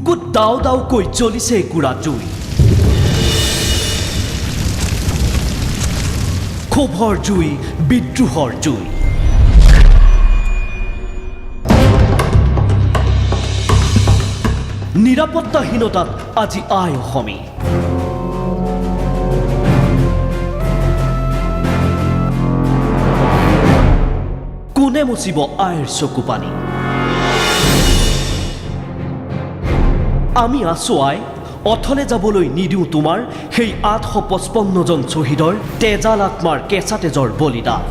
বুকুত দাও দাওকৈ জ্বলিছে একুৰা জুই ক্ষোভৰ জুই বিদ্ৰোহৰ জুই নিৰাপত্তাহীনতাত আজি আই অসমী কোনে মুচিব আইৰ চকু পানী আমি আছো আই অথলে যাবলৈ নিদিওঁ তোমাৰ সেই ৮৫৫ জন শ্বহীদৰ তেজাল আত্মাৰ কেঁচা তেজৰ বলিদান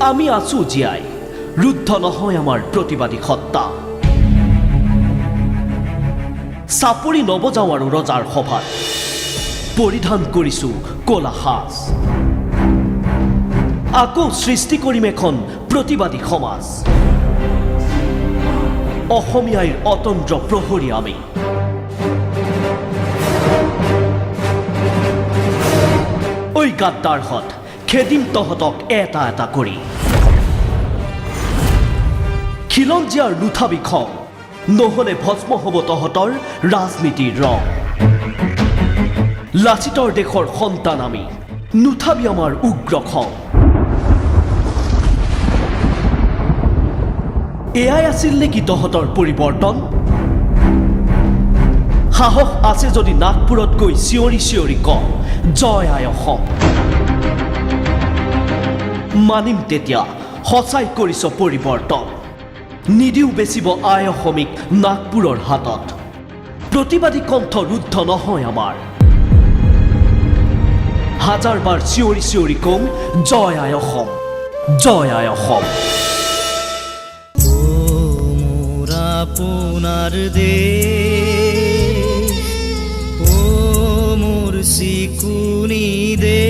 আমি আছো জীয়াই ৰুদ্ধ নহয় আমাৰ প্ৰতিবাদী সত্তা চাপৰি নবজাওঁ আৰু ৰজাৰ সভাত পৰিধান কৰিছো কলা সাজ আকৌ সৃষ্টি কৰিম এখন প্ৰতিবাদী সমাজ অসমীয়াৰ অতন্ত্ৰ প্ৰহৰী আমি ঐ গাদ্দাৰহঁত খেদিম তহঁতক এটা এটা কৰি খিলঞ্জীয়াৰ নুঠাবি খং নহলে ভস্ম হ'ব তহঁতৰ ৰাজনীতিৰ ৰং লাচিতৰ দেশৰ সন্তান আমি নুঠাবি আমাৰ উগ্ৰ খং এয়াই আছিল নেকি তহঁতৰ পৰিৱৰ্তন সাহস আছে যদি নাগপুৰত গৈ চিঞৰি চিঞৰি ক জয় আই অসম মানিম তেতিয়া সঁচাই কৰিছ পৰিৱৰ্তন নিদিও বেচিব আই অসমীক নাগপুৰৰ হাতত প্ৰতিবাদী কণ্ঠ ৰুদ্ধ নহয় আমাৰ হাজাৰবাৰ চিঞৰি চিঞৰি কম জয় আই অসম জয় আই অসম আপোনাৰ দেশ ও মোৰ চিকুনি দেশ